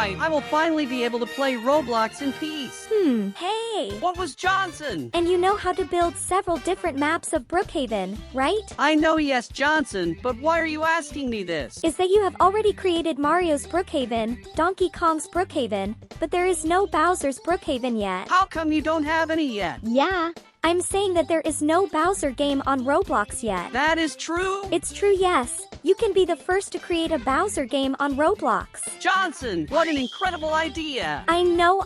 Alright, I will finally be able to play Roblox in peace. Hey! What was Johnson? And you know how to build several different maps of Brookhaven, right? I know, yes, Johnson, but why are you asking me this? Is that you have already created Mario's Brookhaven, Donkey Kong's Brookhaven, but there is no Bowser's Brookhaven yet. How come you don't have any yet? Yeah. I'm saying that there is no Bowser game on Roblox yet. That is true? It's true, yes. You can be the first to create a Bowser game on Roblox. Johnson, what an incredible idea. I know.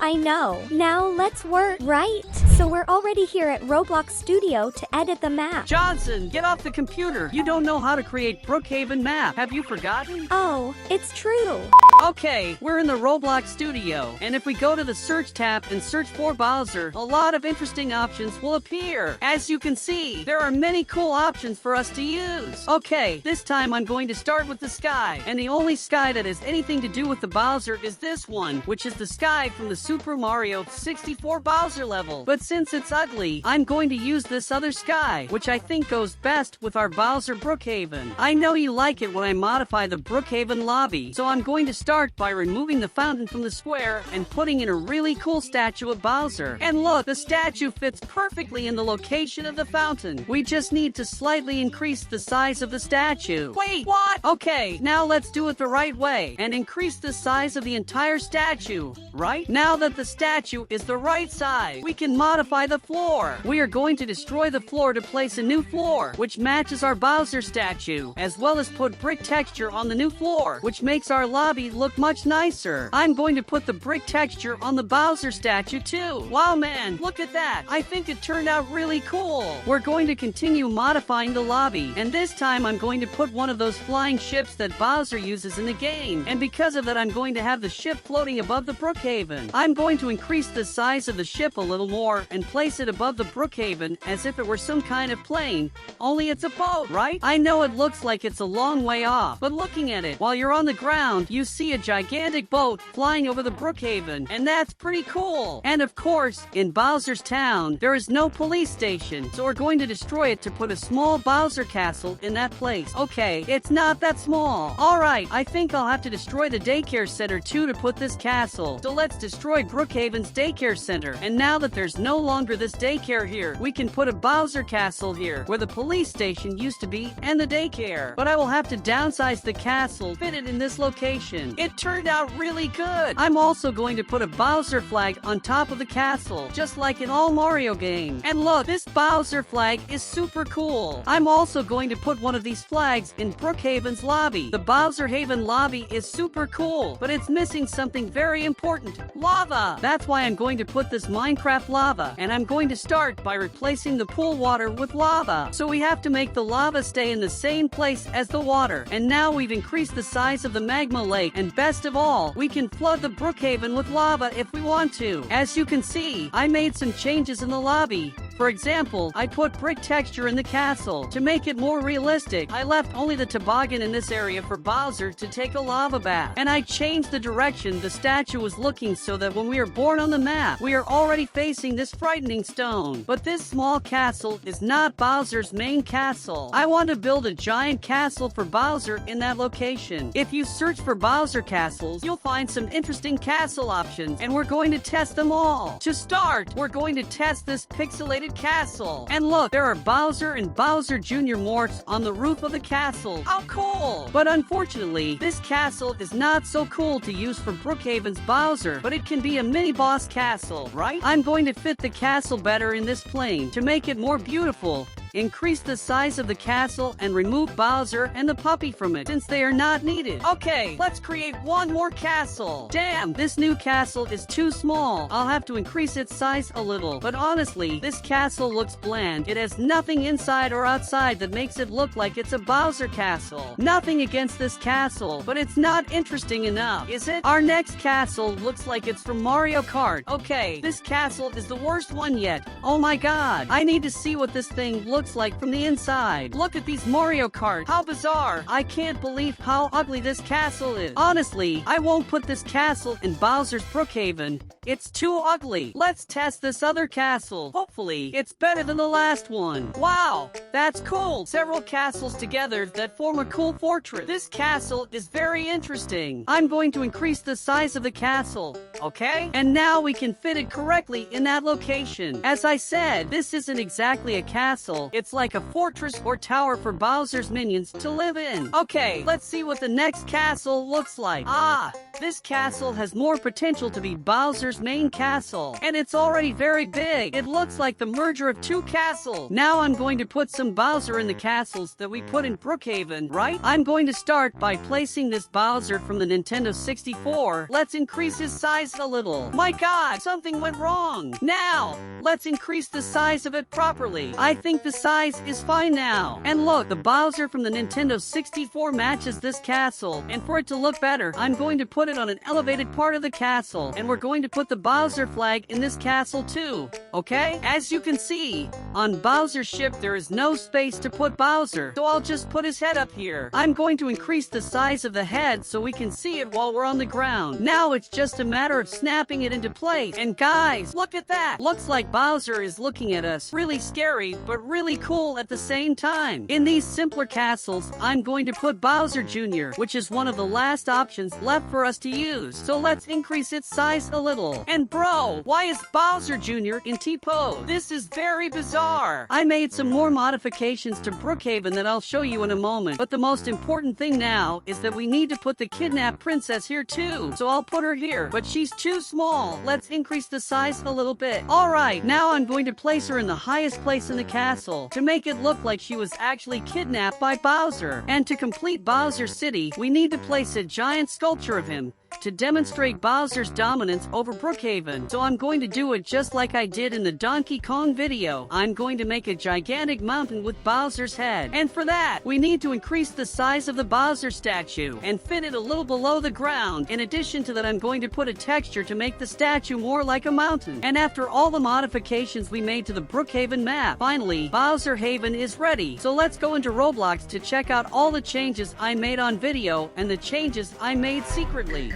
Now let's work, right? So we're already here at Roblox Studio to edit the map. Johnson, get off the computer. You don't know how to create Brookhaven map. Have you forgotten? Oh, it's true. Okay, we're in the Roblox studio, and if we go to the search tab and search for Bowser, a lot of interesting options will appear. As you can see, there are many cool options for us to use. Okay, this time I'm going to start with the sky, and the only sky that has anything to do with the Bowser is this one, which is the sky from the Super Mario 64 Bowser level. But since it's ugly, I'm going to use this other sky, which I think goes best with our Bowser Brookhaven. I know you like it when I modify the Brookhaven lobby, so I'm going to start by removing the fountain from the square and putting in a really cool statue of Bowser. And look, the statue fits perfectly in the location of the fountain. We just need to slightly increase the size of the statue. Wait, what? Okay, now let's do it the right way and increase the size of the entire statue, right? Now that the statue is the right size, we can modify the floor. We are going to destroy the floor to place a new floor, which matches our Bowser statue, as well as put brick texture on the new floor, which makes our lobby look much nicer. I'm going to put the brick texture on the Bowser statue too. Wow, man, look at that. I think it turned out really cool. We're going to continue modifying the lobby, and this time I'm going to put one of those flying ships that Bowser uses in the game, and because of that I'm going to have the ship floating above the Brookhaven. I'm going to increase the size of the ship a little more and place it above the Brookhaven as if it were some kind of plane, only it's a boat, right? I know it looks like it's a long way off, but looking at it, while you're on the ground, you see a gigantic boat flying over the Brookhaven, and that's pretty cool. And of course, in Bowser's town, there is no police station, so we're going to destroy it to put a small Bowser castle in that place. Okay, it's not that small. Alright, I think I'll have to destroy the daycare center too to put this castle. So let's destroy Brookhaven's daycare center. And now that there's no longer this daycare here, we can put a Bowser castle here, where the police station used to be, and the daycare. But I will have to downsize the castle, fit it in this location. It turned out really good. I'm also going to put a Bowser flag on top of the castle, just like in all Mario games. And look, this Bowser flag is super cool. I'm also going to put one of these flags in Brookhaven's lobby. The BOWSERHAVEN lobby is super cool, but it's missing something very important: lava. That's why I'm going to put this Minecraft lava, and I'm going to start by replacing the pool water with lava. So we have to make the lava stay in the same place as the water. And now we've increased the size of the magma lake, and best of all, we can flood the Brookhaven with lava if we want to. As you can see, I made some changes in the lobby. For example, I put brick texture in the castle. To make it more realistic, I left only the toboggan in this area for Bowser to take a lava bath. And I changed the direction the statue was looking so that when we are born on the map, we are already facing this frightening stone. But this small castle is not Bowser's main castle. I want to build a giant castle for Bowser in that location. If you search for Bowser castles, you'll find some interesting castle options, and we're going to test them all. To start, we're going to test this pixelated castle. And look, there are Bowser and Bowser Jr. morphs on the roof of the castle. How cool! But unfortunately, this castle is not so cool to use for Brookhaven's Bowser, but it can be a mini-boss castle, right? I'm going to fit the castle better in this plane to make it more beautiful. Increase the size of the castle and remove Bowser and the puppy from it since they are not needed. Okay, let's create one more castle. Damn, this new castle is too small. I'll have to increase its size a little. But honestly, this castle looks bland. It has nothing inside or outside that makes it look like it's a Bowser castle. Nothing against this castle, but it's not interesting enough, is it? Our next castle looks like it's from Mario Kart. Okay, this castle is the worst one yet. Oh my god, I need to see what this thing looks like from the inside. Look at these Mario Kart. How bizarre. I can't believe how ugly this castle is. Honestly, I won't put this castle in Bowser's Brookhaven. it's too ugly. Let's test this other castle. Hopefully, it's better than the last one. Wow, that's cool. Several castles together that form a cool fortress. This castle is very interesting. I'm going to increase the size of the castle, okay? And now we can fit it correctly in that location. As I said, this isn't exactly a castle. It's like a fortress or tower for Bowser's minions to live in. Okay, let's see what the next castle looks like. Ah, this castle has more potential to be Bowser's main castle, and it's already very big. It looks like the merger of two castles. Now I'm going to put some Bowser in the castles that we put in Brookhaven, right? I'm going to start by placing this Bowser from the Nintendo 64. Let's increase his size a little. My God, something went wrong. Now, let's increase the size of it properly. I think the size is fine now. And look, the Bowser from the Nintendo 64 matches this castle. And for it to look better, I'm going to put it on an elevated part of the castle. And we're going to put the Bowser flag in this castle too, okay? As you can see, on Bowser's ship there is no space to put Bowser, so I'll just put his head up here. I'm going to increase the size of the head so we can see it while we're on the ground. Now it's just a matter of snapping it into place. And guys, look at that! Looks like Bowser is looking at us. Really scary, but really cool at the same time. In these simpler castles, I'm going to put Bowser Jr., which is one of the last options left for us to use. So let's increase its size a little. And bro, why is Bowser Jr. in T-pose? This is very bizarre. I made some more modifications to Brookhaven that I'll show you in a moment, but the most important thing now is that we need to put the kidnapped princess here too. So I'll put her here, but she's too small. Let's increase the size a little bit. Alright, now I'm going to place her in the highest place in the castle to make it look like she was actually kidnapped by Bowser. And to complete Bowser City, we need to place a giant sculpture of him to demonstrate Bowser's dominance over Brookhaven. So I'm going to do it just like I did in the Donkey Kong video. I'm going to make a gigantic mountain with Bowser's head. And for that, we need to increase the size of the Bowser statue and fit it a little below the ground. In addition to that, I'm going to put a texture to make the statue more like a mountain. And after all the modifications we made to the Brookhaven map, finally, Bowser Haven is ready. So let's go into Roblox to check out all the changes I made on video and the changes I made secretly.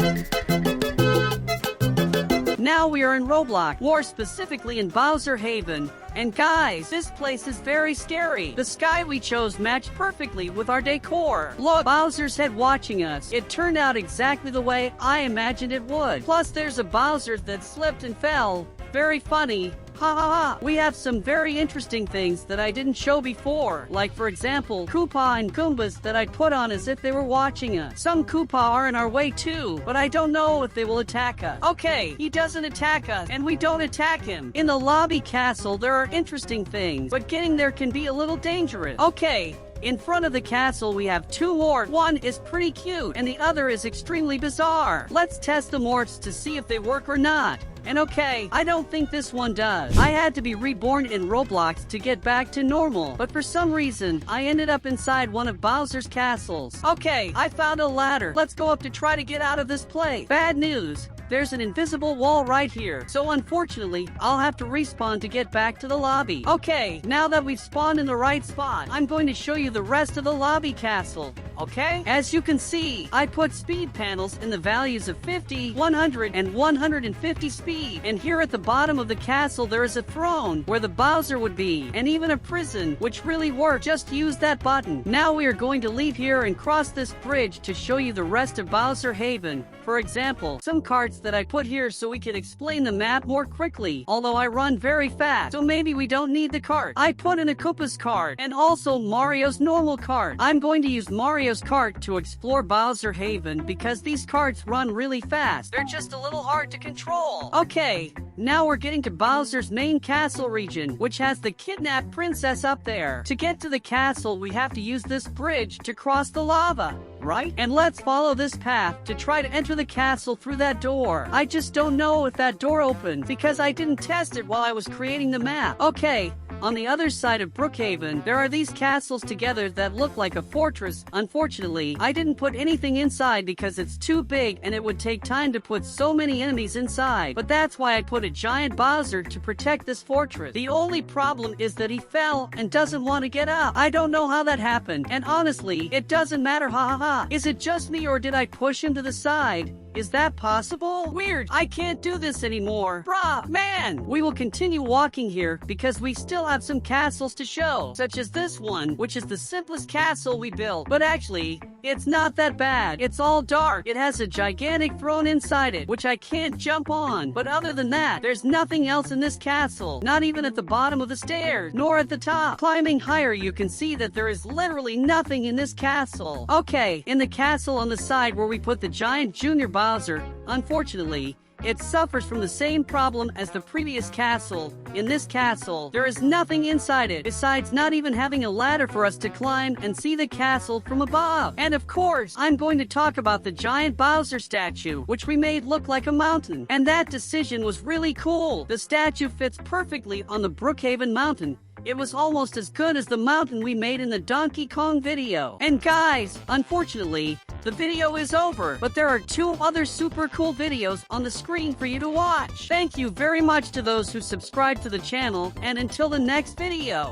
Now we are in Roblox, more specifically in Bowser Haven. And guys, this place is very scary. The sky we chose matched perfectly with our decor. Look, Bowser's head watching us. It turned out exactly the way I imagined it would. Plus there's a Bowser that slipped and fell. Very funny. Ha ha ha! We have some very interesting things that I didn't show before, like for example, Koopa and Goombas that I put on as if they were watching us. Some Koopa are in our way too, but I don't know if they will attack us. Okay, he doesn't attack us, and we don't attack him. In the lobby castle, there are interesting things, but getting there can be a little dangerous. Okay. In front of the castle, we have two morphs. One is pretty cute, and the other is extremely bizarre. Let's test the morphs to see if they work or not. And okay, I don't think this one does. I had to be reborn in Roblox to get back to normal, but for some reason, I ended up inside one of Bowser's castles. Okay, I found a ladder. Let's go up to try to get out of this place. Bad news. There's an invisible wall right here, so unfortunately, I'll have to respawn to get back to the lobby. Okay, now that we've spawned in the right spot, I'm going to show you the rest of the lobby castle. Okay? As you can see, I put speed panels in the values of 50, 100, and 150 speed. And here at the bottom of the castle, there is a throne where the Bowser would be, and even a prison, which really worked. Just use that button. Now we are going to leave here and cross this bridge to show you the rest of Bowser Haven. For example, some carts that I put here so we can explain the map more quickly, although I run very fast, so maybe we don't need the cart. I put in a Koopa's cart, and also Mario's normal cart. I'm going to use Mario's cart to explore Bowser Haven because these carts run really fast. They're just a little hard to control. Okay, now we're getting to Bowser's main castle region, which has the kidnapped princess up there. To get to the castle, we have to use this bridge to cross the lava, right? And let's follow this path to try to enter the castle through that door. I just don't know if that door opened because I didn't test it while I was creating the map. Okay. On the other side of Brookhaven, there are these castles together that look like a fortress. Unfortunately, I didn't put anything inside because it's too big and it would take time to put so many enemies inside. But that's why I put a giant Bowser to protect this fortress. The only problem is that he fell and doesn't want to get up. I don't know how that happened, and honestly, it doesn't matter, ha ha ha. Is it just me or did I push him to the side? Is that possible? Weird. I can't do this anymore. Bruh, man. We will continue walking here because we still have some castles to show, such as this one, which is the simplest castle we built. But actually, it's not that bad. It's all dark. It has a gigantic throne inside it, which I can't jump on. But other than that, there's nothing else in this castle. Not even at the bottom of the stairs, nor at the top. Climbing higher, you can see that there is literally nothing in this castle. Okay, in the castle on the side where we put the giant Junior Bowser, unfortunately, it suffers from the same problem as the previous castle. In this castle, there is nothing inside it, besides not even having a ladder for us to climb and see the castle from above. And of course, I'm going to talk about the giant Bowser statue, which we made look like a mountain. And that decision was really cool. The statue fits perfectly on the Brookhaven mountain. It was almost as good as the mountain we made in the Donkey Kong video. And guys, unfortunately, the video is over, but there are 2 other super cool videos on the screen for you to watch. Thank you very much to those who subscribed to the channel, and until the next video.